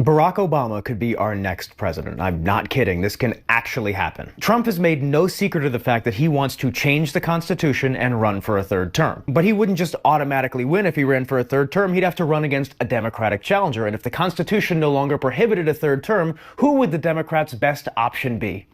Barack Obama could be our next president. I'm not kidding. This can actually happen. Trump has made no secret of the fact that he wants to change the Constitution and run for a third term. But he wouldn't just automatically win if he ran for a third term. He'd have to run against a Democratic challenger. And if the Constitution no longer prohibited a third term, who would the Democrats' best option be?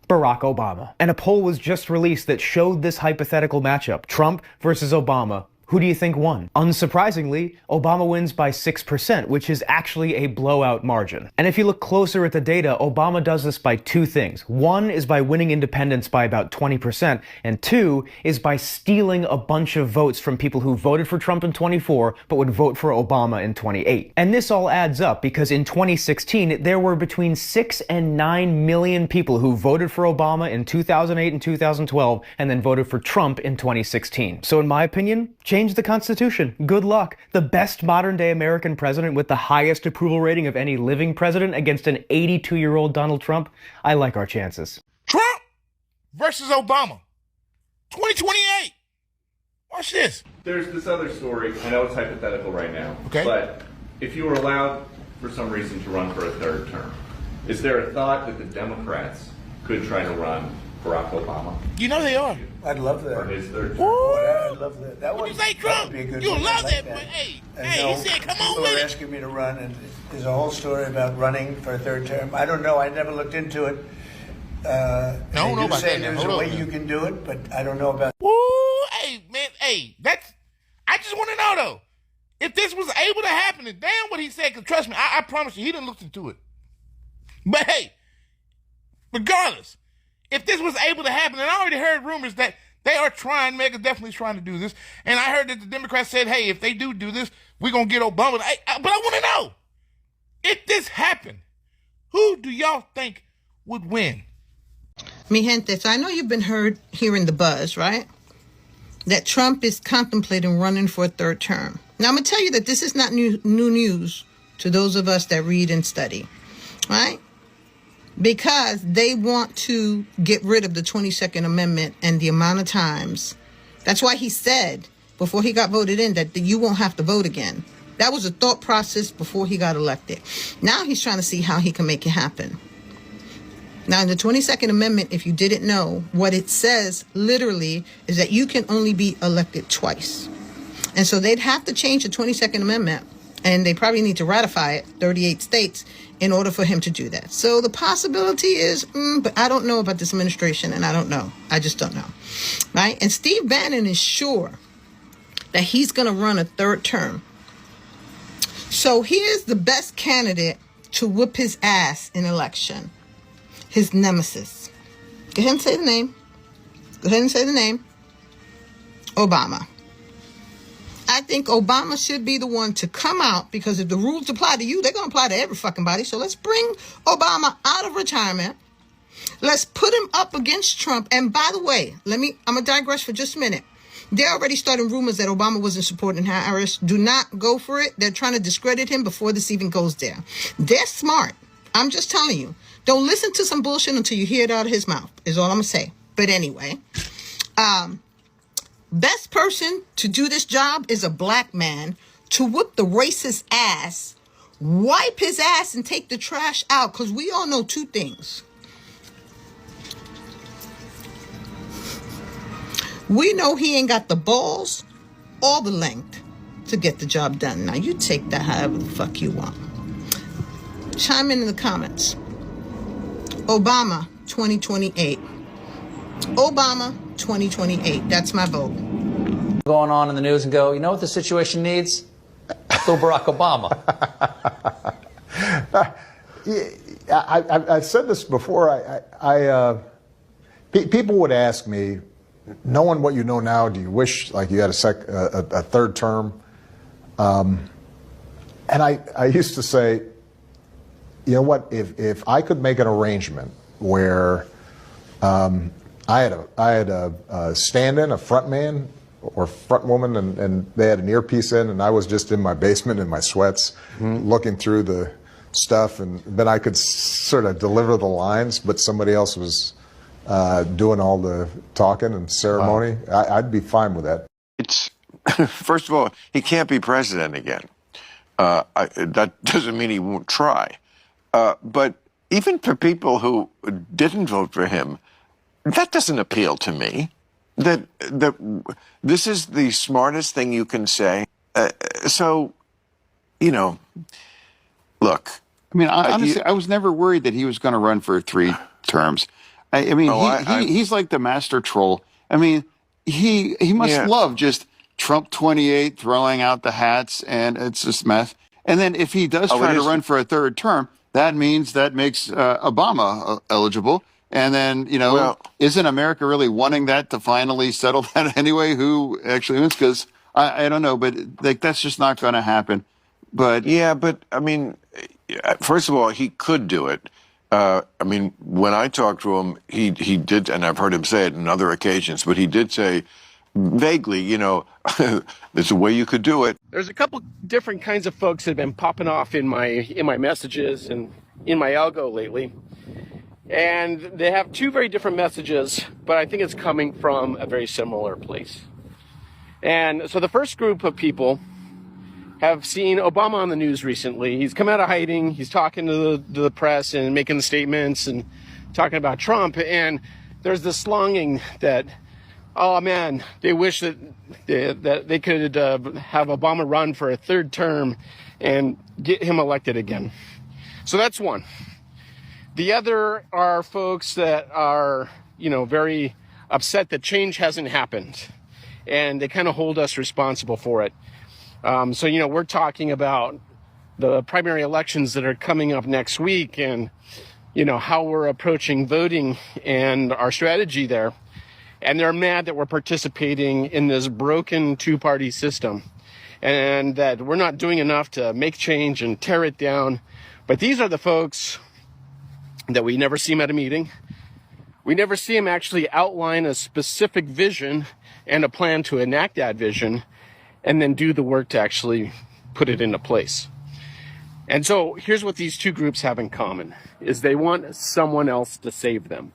Barack Obama. And a poll was just released that showed this hypothetical matchup, Trump versus Obama. Who do you think won? Unsurprisingly, Obama wins by 6%, which is actually a blowout margin. And if you look closer at the data, Obama does this by two things. One is by winning independents by about 20%, and two is by stealing a bunch of votes from people who voted for Trump in 24 but would vote for Obama in 28. And this all adds up because in 2016, there were between 6 and 9 million people who voted for Obama in 2008 and 2012 and then voted for Trump in 2016. So in my opinion, change the Constitution. Good luck. The best modern-day American president with the highest approval rating of any living president against an 82-year-old Donald Trump. I like our chances. Trump versus Obama. 2028. Watch this. There's this other story. I know it's hypothetical right now. Okay. But if you were allowed, for some reason, to run for a third term, is there a thought that the Democrats could try to run Barack Obama? You know they are. I'd love that. For his third term? I'd love that. That What would you say, Trump? be a good You'll one. love I that, like but hey, And he no, said, come on people with are it. asking me to run, and there's a whole story about running for a third term. I don't know. I never looked into it. I don't know about say that now. there's Hold a on, way man. you can do it, but I don't know about. Woo, hey, man, hey, I just want to know, though, if this was able to happen, and damn what he said, because trust me, I promise you, he didn't look into it. But hey, regardless, if this was able to happen, and I already heard rumors that they are trying, MAGA definitely trying to do this, and I heard that the Democrats said, hey, if they do this, we're going to get Obama. But I want to know, if this happened, who do y'all think would win? Mi gente, so I know you've been hearing the buzz, right? That Trump is contemplating running for a third term. Now, I'm going to tell you that this is not new news to those of us that read and study, right? Because they want to get rid of the 22nd Amendment and the amount of times. That's why he said before he got voted in that you won't have to vote again. That was a thought process before he got elected. Now he's trying to see how he can make it happen. Now, in the 22nd Amendment, if you didn't know, what it says literally is that you can only be elected twice. And so they'd have to change the 22nd Amendment, and they probably need to ratify it, 38 states, in order for him to do that. So the possibility is, but I don't know about this administration, and I don't know. I just don't know. Right? And Steve Bannon is sure that he's going to run a third term. So here's the best candidate to whip his ass in election. His nemesis. Go ahead and say the name. Go ahead and say the name. Obama. I think Obama should be the one to come out, because if the rules apply to you, they're going to apply to every fucking body. So let's bring Obama out of retirement. Let's put him up against Trump. And by the way, I'm going to digress for just a minute. They're already starting rumors that Obama wasn't supporting Harris. Do not go for it. They're trying to discredit him before this even goes there. They're smart. I'm just telling you. Don't listen to some bullshit until you hear it out of his mouth, is all I'm going to say. But anyway, best person to do this job is a black man to whip the racist ass, wipe his ass, and take the trash out, because we all know two things. We know he ain't got the balls or the length to get the job done. Now, you take that however the fuck you want. Chime in the comments. Obama 2028. Obama 2028. That's my vote. Going on in the news and go, you know what the situation needs? Go Barack Obama. I've said this before. People would ask me, knowing what you know now, do you wish like you had a third term? And I used to say, you know what? If I could make an arrangement where I had a stand-in, a front man or front woman, and they had an earpiece in, and I was just in my basement in my sweats, looking through the stuff, and then I could sort of deliver the lines, but somebody else was doing all the talking and ceremony. Wow. I'd be fine with that. It's first of all, he can't be president again. That doesn't mean he won't try. But even for people who didn't vote for him, that doesn't appeal to me. That this is the smartest thing you can say. So, look. I mean, honestly, I was never worried that he was going to run for 3 terms. I mean, he's like the master troll. I mean, he must love just Trump 28 throwing out the hats, and it's just mess. And then if he does try to run for a 3rd term, that makes Obama eligible. And then, isn't America really wanting that to finally settle that anyway? Who actually wins? Because I don't know, but that's just not going to happen. But I mean, first of all, he could do it. I mean, when I talked to him, he did, and I've heard him say it on other occasions, but he did say vaguely, there's a way you could do it. There's a couple different kinds of folks that have been popping off in my messages and in my algo lately. And they have 2 very different messages, but I think it's coming from a very similar place. And so the first group of people have seen Obama on the news recently. He's come out of hiding. He's talking to the press and making statements and talking about Trump. And there's this longing that, oh man, they wish that they could have Obama run for a 3rd term and get him elected again. So that's one. The other are folks that are, very upset that change hasn't happened, and they kind of hold us responsible for it. So, we're talking about the primary elections that are coming up next week and, how we're approaching voting and our strategy there. And they're mad that we're participating in this broken 2-party system and that we're not doing enough to make change and tear it down. But these are the folks that we never see them at a meeting. We never see them actually outline a specific vision and a plan to enact that vision and then do the work to actually put it into place. And so here's what these 2 groups have in common, is they want someone else to save them.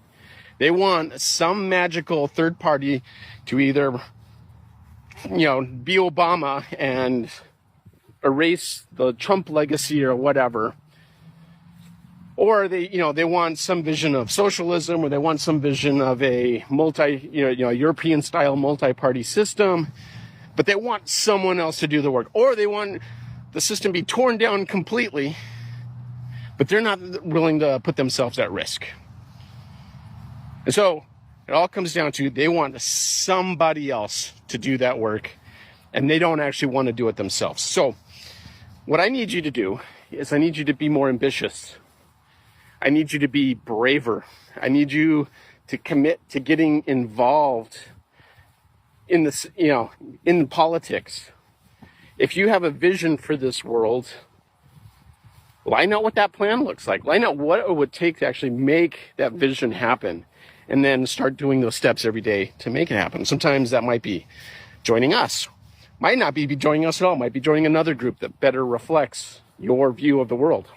They want some magical 3rd party to either, be Obama and erase the Trump legacy or whatever. Or they want some vision of socialism, or they want some vision of a European-style multi-party system, but they want someone else to do the work. Or they want the system be torn down completely, but they're not willing to put themselves at risk. And so it all comes down to they want somebody else to do that work, and they don't actually want to do it themselves. So what I need you to do is I need you to be more ambitious. I need you to be braver. I need you to commit to getting involved in this, in politics. If you have a vision for this world, line out what that plan looks like. Line out what it would take to actually make that vision happen, and then start doing those steps every day to make it happen. Sometimes that might be joining us. Might not be joining us at all. Might be joining another group that better reflects your view of the world.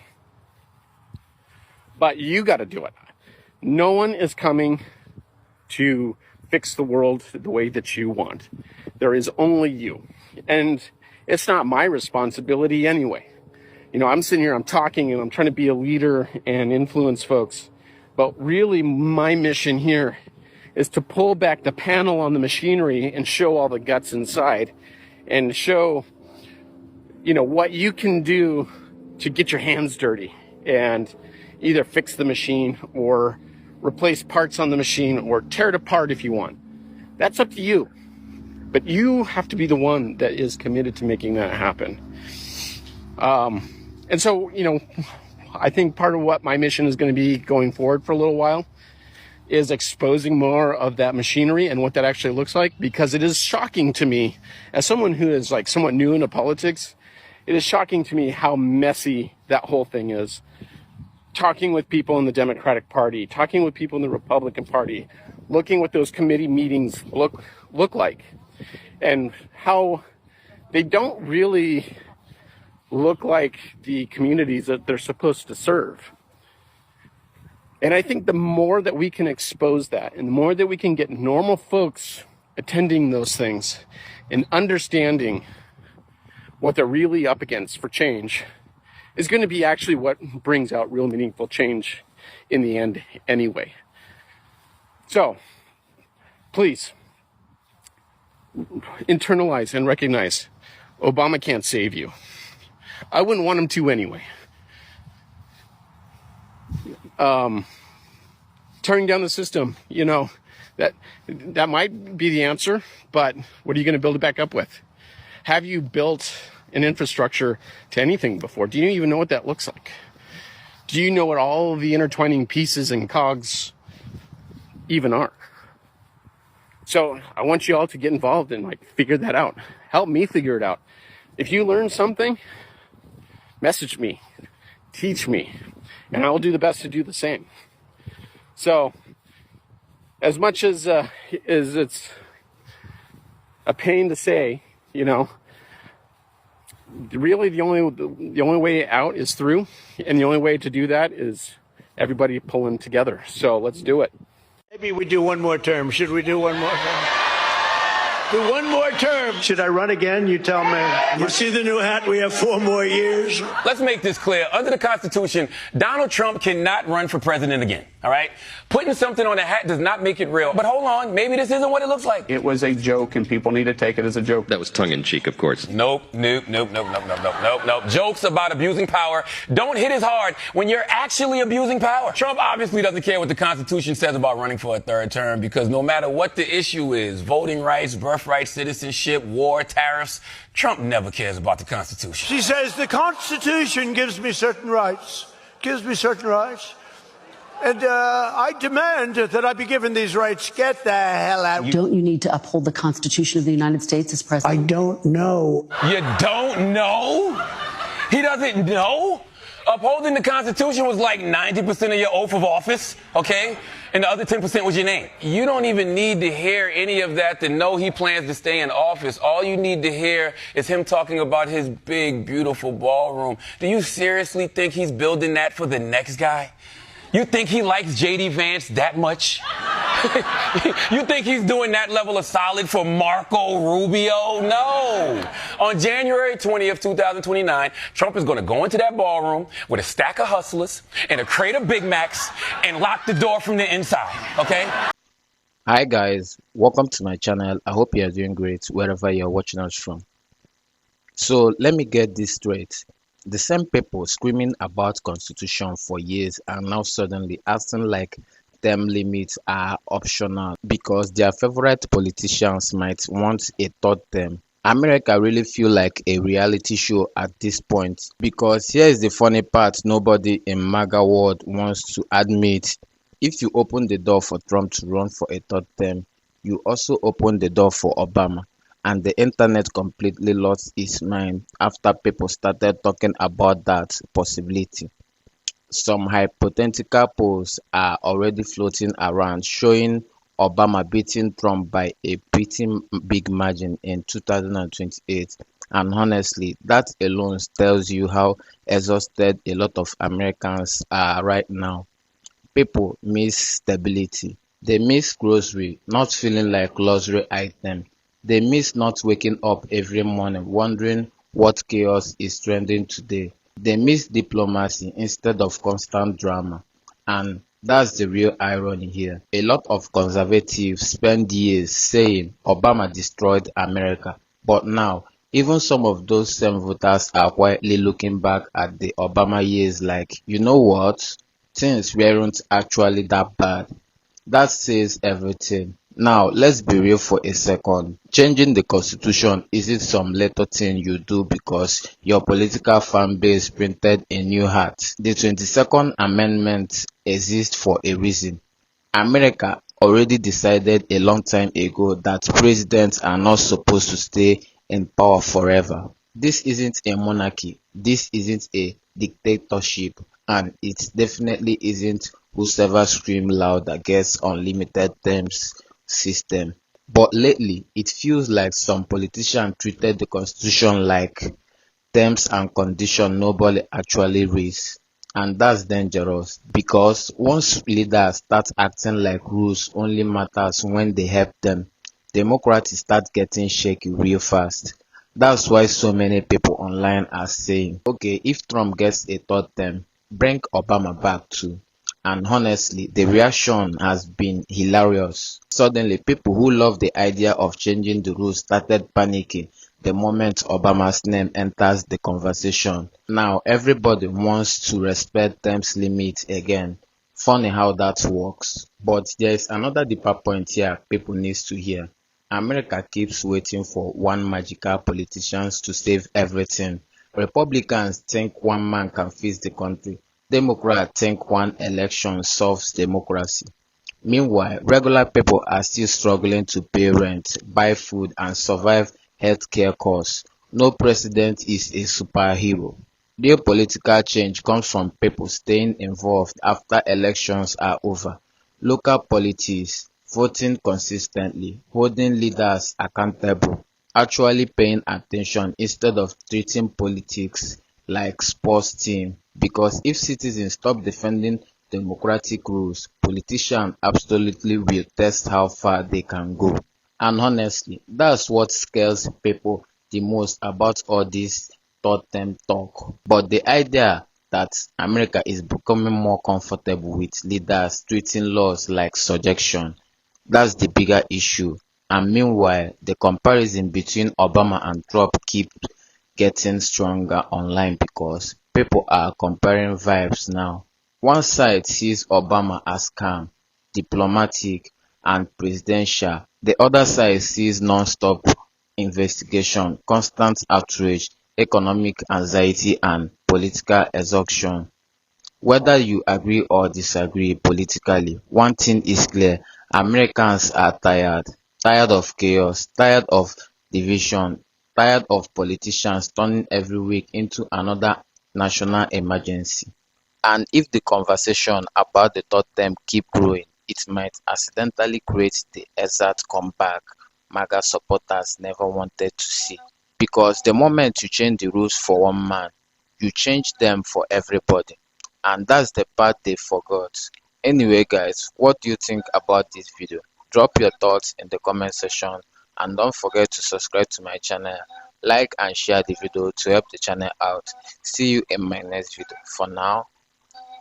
But you got to do it. No one is coming to fix the world the way that you want. There is only you. And it's not my responsibility anyway. I'm sitting here, I'm talking, and I'm trying to be a leader and influence folks. But really, my mission here is to pull back the panel on the machinery and show all the guts inside, and show, what you can do to get your hands dirty and either fix the machine or replace parts on the machine or tear it apart if you want. That's up to you. But you have to be the one that is committed to making that happen. And so, I think part of what my mission is going to be going forward for a little while is exposing more of that machinery and what that actually looks like, because it is shocking to me, as someone who is somewhat new into politics, it is shocking to me how messy that whole thing is. Talking with people in the Democratic Party, talking with people in the Republican Party, looking what those committee meetings look like, and how they don't really look like the communities that they're supposed to serve. And I think the more that we can expose that, and the more that we can get normal folks attending those things and understanding what they're really up against for change, is going to be actually what brings out real meaningful change in the end anyway. So, please, internalize and recognize Obama can't save you. I wouldn't want him to anyway. Tearing down the system, that might be the answer, but what are you going to build it back up with? Have you built an infrastructure to anything before? Do you even know what that looks like? Do you know what all the intertwining pieces and cogs even are? So I want you all to get involved and figure that out. Help me figure it out. If you learn something, message me, teach me, and I will do the best to do the same. So, as much as it's a pain to say, really the only way out is through, and the only way to do that is everybody pulling together. So let's do it. Maybe we do one more term. Should we do one more term? Do one more term. Should I run again? You tell me. You see the new hat? We have 4 more years. Let's make this clear. Under the Constitution, Donald Trump cannot run for president again. All right? Putting something on a hat does not make it real. But hold on. Maybe this isn't what it looks like. It was a joke, and people need to take it as a joke. That was tongue-in-cheek, of course. Nope. Jokes about abusing power don't hit as hard when you're actually abusing power. Trump obviously doesn't care what the Constitution says about running for a third term because no matter what the issue is, voting rights, birthright, citizenship, war, tariffs, Trump never cares about the Constitution. She says the Constitution gives me certain rights. And I demand that I be given these rights. Get the hell out. Don't you need to uphold the Constitution of the United States as president? I don't know. You don't know? He doesn't know? Upholding the Constitution was like 90% of your oath of office, okay? And the other 10% was your name. You don't even need to hear any of that to know he plans to stay in office. All you need to hear is him talking about his big, beautiful ballroom. Do you seriously think he's building that for the next guy? You think he likes J.D. Vance that much? You think he's doing that level of solid for Marco Rubio? No. On January 20th, 2029, Trump is going to go into that ballroom with a stack of hustlers and a crate of Big Macs and lock the door from the inside, okay? Hi guys, welcome to my channel. I hope you are doing great wherever you're watching us from. So let me get this straight. The same people screaming about constitution for years are now suddenly acting like term limits are optional because their favorite politicians might want a third term. America really feel like a reality show at this point because here is the funny part nobody in MAGA world wants to admit. If you open the door for Trump to run for a third term, you also open the door for Obama. And the internet completely lost its mind after people started talking about that possibility. Some hypothetical polls are already floating around showing Obama beating Trump by a pretty big margin in 2028. And honestly, that alone tells you how exhausted a lot of Americans are right now. People miss stability. They miss grocery, not feeling like luxury item. They miss not waking up every morning wondering what chaos is trending today. They miss diplomacy instead of constant drama. And that's the real irony here. A lot of conservatives spend years saying Obama destroyed America. But now, even some of those same voters are quietly looking back at the Obama years like, you know what? Things weren't actually that bad. That says everything. Now, let's be real for a second. Changing the constitution isn't some little thing you do because your political fan base printed a new hat. The 22nd Amendment exists for a reason. America already decided a long time ago that presidents are not supposed to stay in power forever. This isn't a monarchy. This isn't a dictatorship. And it definitely isn't whoever screams louder gets unlimited terms system. But lately, it feels like some politicians treated the constitution like terms and conditions nobody actually reads. And that's dangerous because once leaders start acting like rules only matters when they help them, democrats start getting shaky real fast. That's why so many people online are saying, okay, if Trump gets a third term, bring Obama back too. And honestly, the reaction has been hilarious. Suddenly, people who love the idea of changing the rules started panicking the moment Obama's name enters the conversation. Now, everybody wants to respect terms limits again. Funny how that works. But there is another deeper point here people need to hear. America keeps waiting for one magical politician to save everything. Republicans think one man can fix the country. Democrats think one election solves democracy. Meanwhile, regular people are still struggling to pay rent, buy food, and survive healthcare costs. No president is a superhero. Real political change comes from people staying involved after elections are over. Local politics, voting consistently, holding leaders accountable, actually paying attention instead of treating politics like sports team. Because if citizens stop defending democratic rules, politicians absolutely will test how far they can go. And honestly, that's what scares people the most about all this third term talk. But the idea that America is becoming more comfortable with leaders treating laws like suggestion, that's the bigger issue. And meanwhile, the comparison between Obama and Trump keeps getting stronger online because people are comparing vibes now. One side sees Obama as calm, diplomatic, and presidential. The other side sees non-stop investigation, constant outrage, economic anxiety, and political exhaustion. Whether you agree or disagree politically, one thing is clear: Americans are tired. Tired of chaos, tired of division, tired of politicians turning every week into another national emergency. And if the conversation about the third term keep growing, it might accidentally create the exact comeback MAGA supporters never wanted to see. Because the moment you change the rules for one man, you change them for everybody. And that's the part they forgot. Anyway guys, what do you think about this video? Drop your thoughts in the comment section and don't forget to subscribe to my channel, like and share the video to help the channel out. See you in my next video. For now,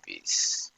peace.